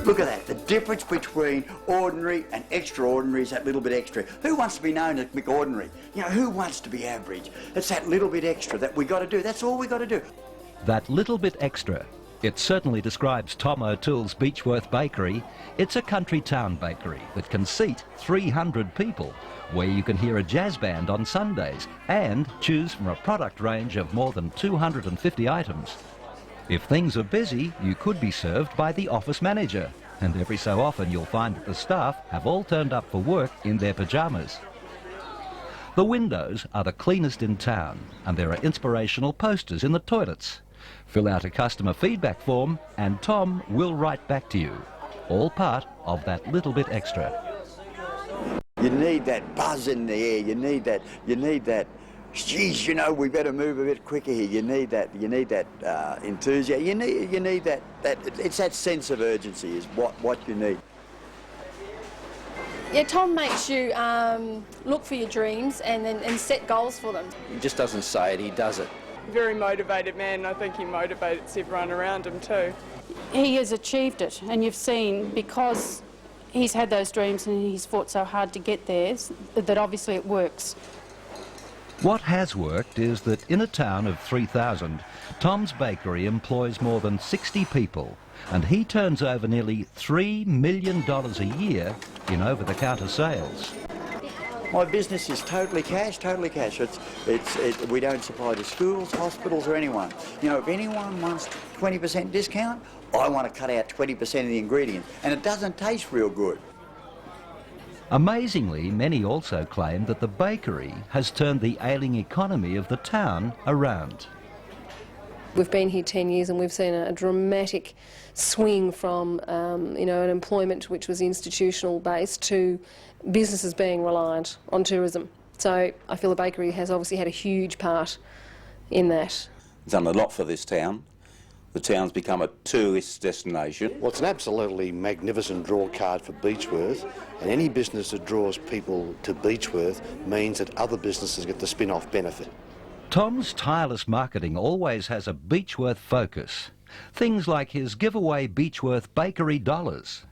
Look at that, the difference between ordinary and extraordinary is that little bit extra. Who wants to be known as McOrdinary? You know, who wants to be average? It's that little bit extra that we got to do. That's all we got to do. That little bit extra. It certainly describes Tom O'Toole's Beechworth Bakery. It's a country town bakery that can seat 300 people, where you can hear a jazz band on Sundays and choose from a product range of more than 250 items. If things are busy, you could be served by the office manager, and every so often you'll find that the staff have all turned up for work in their pyjamas. The windows are the cleanest in town, and there are inspirational posters in the toilets. Fill out a customer feedback form and Tom will write back to you. All part of that little bit extra. You need that buzz in the air, you need that, geez, you know, we better move a bit quicker here. You need that enthusiasm, you need that, it's that sense of urgency is what you need. Yeah, Tom makes you look for your dreams and set goals for them. He just doesn't say it, he does it. Very motivated man. I think he motivates everyone around him too. He has achieved it, and you've seen, because he's had those dreams and he's fought so hard to get there, that obviously it works. What has worked is that in a town of 3,000, Tom's Bakery employs more than 60 people, and he turns over nearly $3 million a year in over-the-counter sales. My business is totally cash, totally cash. We don't supply to schools, hospitals or anyone. You know, if anyone wants 20% discount, I want to cut out 20% of the ingredients, and it doesn't taste real good. Amazingly, many also claim that the bakery has turned the ailing economy of the town around. We've been here 10 years and we've seen a dramatic swing from you know, an employment which was institutional based to businesses being reliant on tourism. So I feel the bakery has obviously had a huge part in that. It's done a lot for this town. The town's become a tourist destination. Well, it's an absolutely magnificent draw card for Beechworth, and any business that draws people to Beechworth means that other businesses get the spin-off benefit. Tom's tireless marketing always has a Beechworth focus. Things like his giveaway Beechworth Bakery dollars.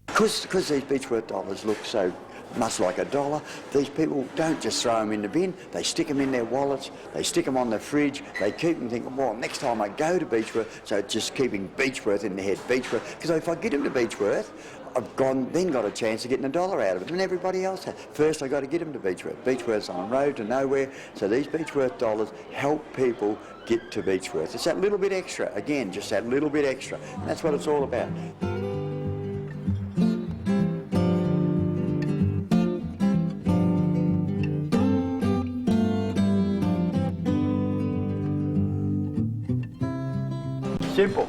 Because these Beechworth dollars look so much like a dollar, these people don't just throw them in the bin, they stick them in their wallets, they stick them on the fridge, they keep them thinking, well, next time I go to Beechworth, so just keeping Beechworth in their head, Beechworth, because if I get them to Beechworth, I've then got a chance of getting $1 out of it, and everybody else has. First, I've got to get them to Beechworth. Beechworth's on the road to nowhere, so these Beechworth dollars help people get to Beechworth. It's that little bit extra, again, just that little bit extra, and that's what it's all about. Simple.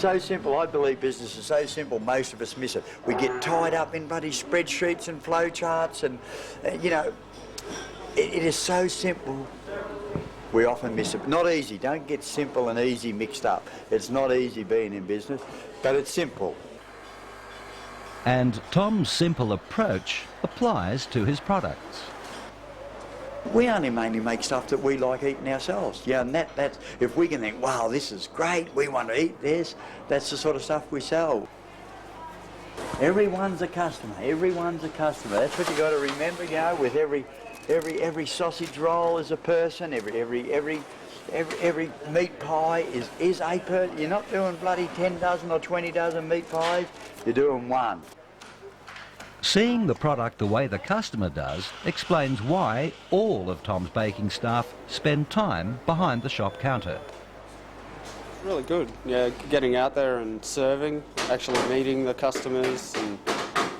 So simple. I believe business is so simple, most of us miss it. We get tied up in bloody spreadsheets and flow charts and, you know, it is so simple, we often miss it. Not easy. Don't get simple and easy mixed up. It's not easy being in business, but it's simple. And Tom's simple approach applies to his products. We only mainly make stuff that we like eating ourselves. Yeah, and that's, if we can think, wow, this is great, we want to eat this, that's the sort of stuff we sell. Everyone's a customer, everyone's a customer. That's what you got to remember, you know, with every sausage roll is a person, every meat pie is a person. You're not doing bloody 10 dozen or 20 dozen meat pies, you're doing one. Seeing the product the way the customer does explains why all of Tom's baking staff spend time behind the shop counter. Really good, yeah, getting out there and serving, actually meeting the customers and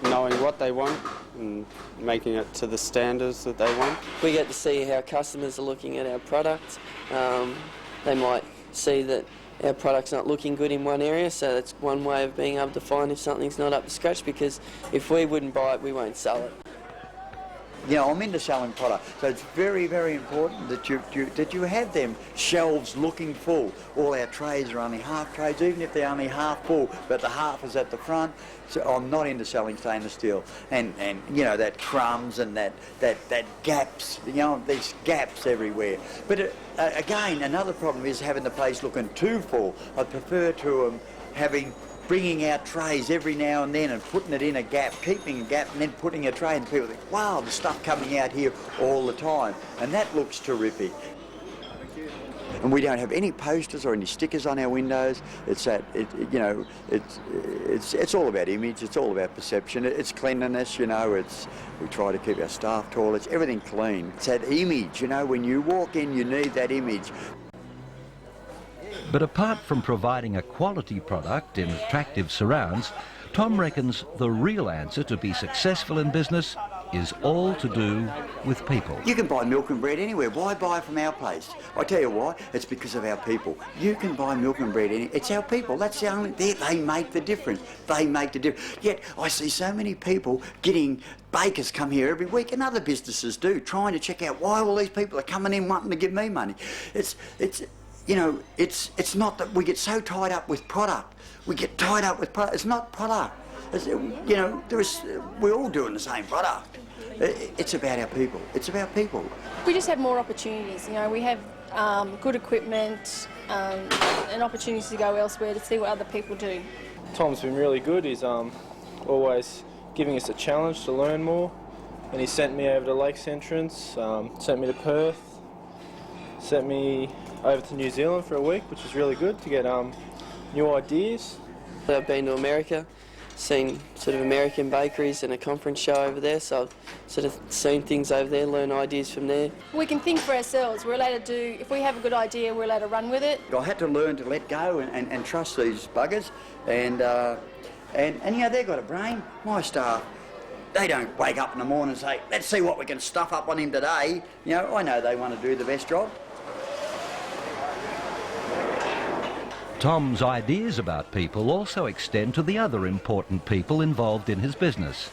knowing what they want and making it to the standards that they want. We get to see how customers are looking at our products. They might see that our product's not looking good in one area, so that's one way of being able to find if something's not up to scratch, because if we wouldn't buy it, we won't sell it. You know, I'm into selling product, so it's very, very important that you have them shelves looking full. All our trays are only half trays, even if they're only half full, but the half is at the front. So I'm not into selling stainless steel, and you know, that crumbs and that gaps. You know, there's gaps everywhere. But again, another problem is having the place looking too full. I prefer to having bringing out trays every now and then and putting it in a gap, keeping a gap and then putting a tray, and people think, wow, the stuff coming out here all the time. And that looks terrific. And we don't have any posters or any stickers on our windows. It's all about image. It's all about perception. It's cleanliness. We try to keep our staff toilets, everything clean. It's that image. When you walk in, you need that image. But apart from providing a quality product in attractive surrounds, Tom reckons the real answer to be successful in business is all to do with people. You can buy milk and bread anywhere. Why buy from our place? I tell you why. It's because of our people. You can buy milk and bread anywhere. It's our people. That's the only. They make the difference. They make the difference. Yet I see so many people getting bakers come here every week, and other businesses do, trying to check out why all these people are coming in wanting to give me money. It's not that we get so tied up with product. We get tied up with product. It's not product. We're all doing the same product. It's about our people. It's about people. We just have more opportunities. We have good equipment and opportunities to go elsewhere to see what other people do. Tom's been really good. He's always giving us a challenge to learn more, and he sent me over to Lakes Entrance, sent me to Perth, sent me over to New Zealand for a week, which was really good to get new ideas. I've been to America, seen sort of American bakeries and a conference show over there, so I've sort of seen things over there, learn ideas from there. We can think for ourselves. We're allowed to do, if we have a good idea, we're allowed to run with it. I had to learn to let go and trust these buggers, and they've got a brain. My staff, they don't wake up in the morning and say, let's see what we can stuff up on him today. I know they want to do the best job. Tom's ideas about people also extend to the other important people involved in his business,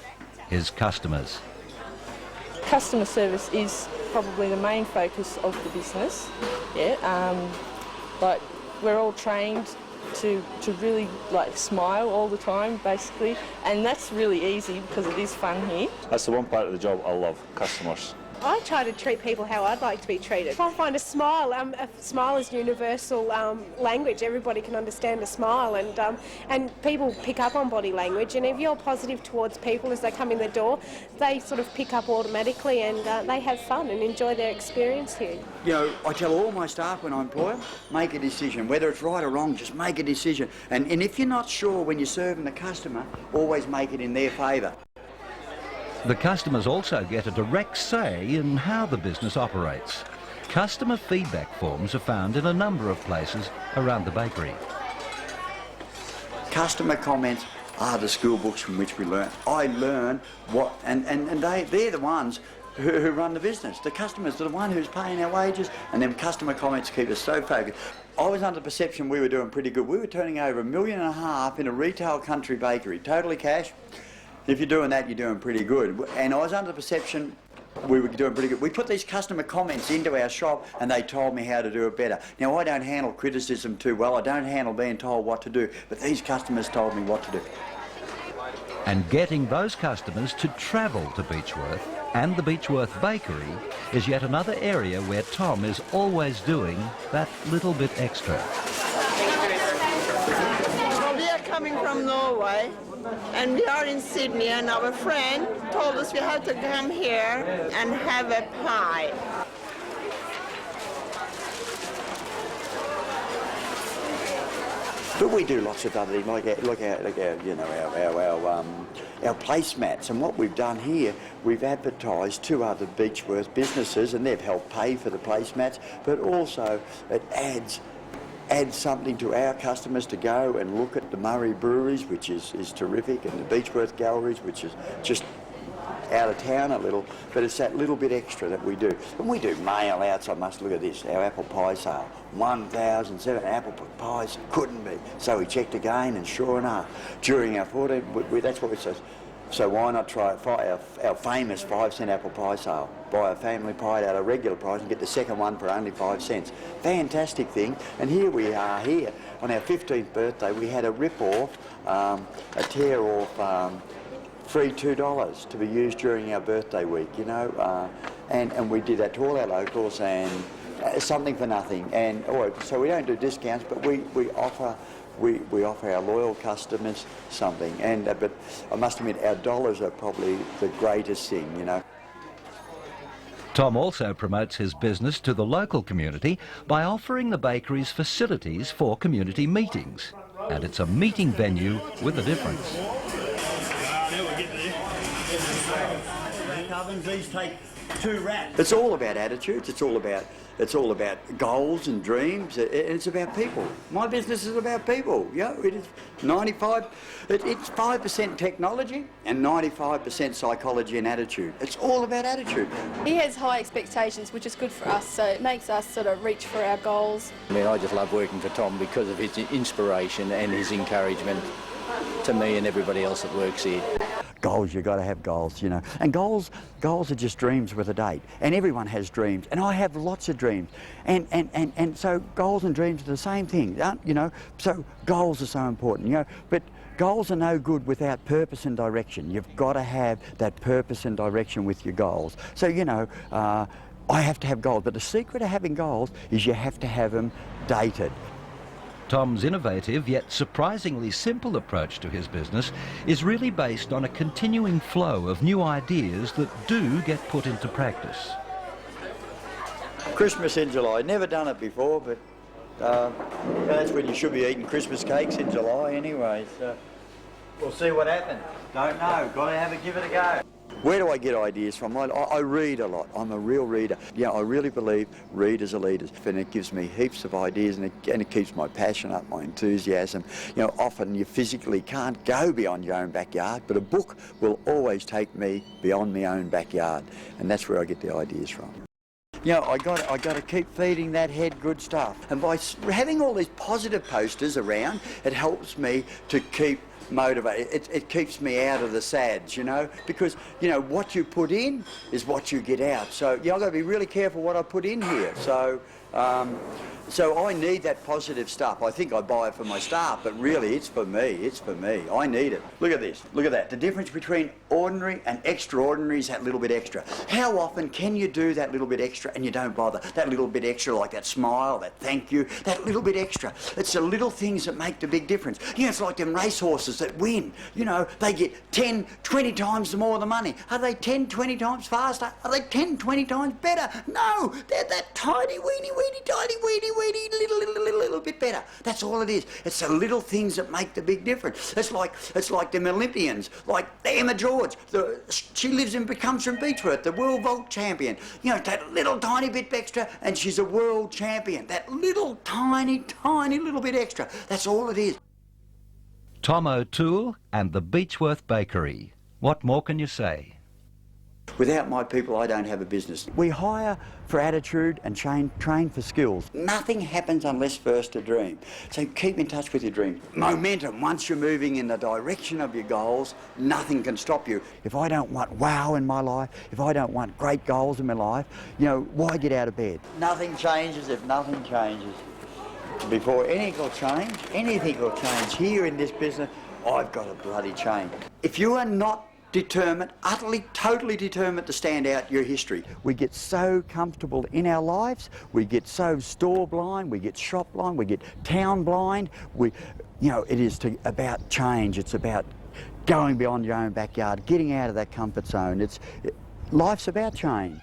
his customers. Customer service is probably the main focus of the business. But we're all trained to really smile all the time, basically, and that's really easy because it is fun here. That's the one part of the job I love, customers. I try to treat people how I'd like to be treated. Try and find a smile. A smile is universal language. Everybody can understand a smile, and people pick up on body language. And if you're positive towards people as they come in the door, they sort of pick up automatically, and they have fun and enjoy their experience here. I tell all my staff when I employ them, make a decision. Whether it's right or wrong, just make a decision. And if you're not sure when you're serving the customer, always make it in their favour. The customers also get a direct say in how the business operates. Customer feedback forms are found in a number of places around the bakery. Customer comments are the school books from which we learn. I learn what, and they're the ones who run the business. The customers are the one who's paying our wages, and them customer comments keep us so focused. I was under the perception we were doing pretty good. We were turning over $1.5 million in a retail country bakery, totally cash. If you're doing that, you're doing pretty good. And I was under the perception we were doing pretty good. We put these customer comments into our shop, and they told me how to do it better. Now, I don't handle criticism too well. I don't handle being told what to do, but these customers told me what to do. And getting those customers to travel to Beechworth and the Beechworth Bakery is yet another area where Tom is always doing that little bit extra. Well, we are coming from Norway, and we are in Sydney, and our friend told us we had to come here and have a pie. But we do lots of other things, like our placemats. And what we've done here, we've advertised to other Beechworth businesses, and they've helped pay for the placemats. But also, it adds something to our customers to go and look at the Murray breweries, which is terrific, and the Beechworth galleries, which is just out of town a little, but it's that little bit extra that we do. And we do mail outs. I must look at this, our apple pie sale. 1,007 apple pies, couldn't be. So we checked again, and sure enough, during our 14, that's what we said. So why not try our famous 5-cent apple pie sale? Buy a family pie at a regular price and get the second one for only 5 cents. Fantastic thing. And here we are here on our 15th birthday. We had a rip-off, a tear-off, free $2 to be used during our birthday week, and we did that to all our locals, and something for nothing. And so we don't do discounts, but we offer we offer our loyal customers something. And but I must admit, our dollars are probably the greatest thing, you know. Tom also promotes his business to the local community by offering the bakery's facilities for community meetings. And it's a meeting venue with a difference. These take 2 wraps. It's all about attitudes. It's all about goals and dreams. It's about people. My business is about people. You know, it is 95. It's 5% technology and 95% psychology and attitude. It's all about attitude. He has high expectations, which is good for us, so it makes us sort of reach for our goals. I mean, I just love working for Tom because of his inspiration and his encouragement to me and everybody else that works here. Goals, you've got to have goals, you know. And goals are just dreams with a date. And everyone has dreams. And I have lots of dreams. And so goals and dreams are the same thing, you know. So goals are so important, you know. But goals are no good without purpose and direction. You've got to have that purpose and direction with your goals. So, you know, I have to have goals. But the secret of having goals is you have to have them dated. Tom's innovative yet surprisingly simple approach to his business is really based on a continuing flow of new ideas that do get put into practice. Christmas in July. Never done it before, but that's when you should be eating Christmas cakes in July anyway. So we'll see what happens. Don't know. Got to have a give it a go. Where do I get ideas from? I read a lot. I'm a real reader. Yeah, I really believe readers are leaders, and it gives me heaps of ideas, and it keeps my passion up, my enthusiasm. You know, often you physically can't go beyond your own backyard, but a book will always take me beyond my own backyard, and that's where I get the ideas from. You know, I got to keep feeding that head good stuff, and by having all these positive posters around, it helps me to keep motivated. It keeps me out of the sads, you know, because, you know, what you put in is what you get out. So, yeah, I've got to be really careful what I put in here. So, so I need that positive stuff. I think I buy it for my staff, but really it's for me. It's for me. I need it. Look at this. Look at that. The difference between ordinary and extraordinary is that little bit extra. How often can you do that little bit extra and you don't bother? That little bit extra, like that smile, that thank you, that little bit extra. It's the little things that make the big difference. You know, it's like them racehorses that win. You know, they get 10, 20 times more of the money. Are they 10, 20 times faster? Are they 10, 20 times better? No, they're that tiny, weeny, tiny, weeny, little bit better. That's all it is. It's the little things that make the big difference. It's like them Olympians, like Emma George. She lives and comes from Beechworth, the world vault champion. You know, that little tiny bit extra, and she's a world champion. That little tiny little bit extra. That's all it is. Tom O'Toole and the Beechworth Bakery. What more can you say? Without my people, I don't have a business. We hire for attitude and train for skills. Nothing happens unless first a dream. So keep in touch with your dreams. Momentum. Once you're moving in the direction of your goals, nothing can stop you. If I don't want wow in my life, if I don't want great goals in my life, you know, why get out of bed? Nothing changes if nothing changes. Before anything will change here in this business, I've got to bloody change. If you are not determined, utterly, totally determined to stand out your history. We get so comfortable in our lives, we get so store blind, we get shop blind, we get town blind. You know, it is about change. It's about going beyond your own backyard, getting out of that comfort zone. Life's about change.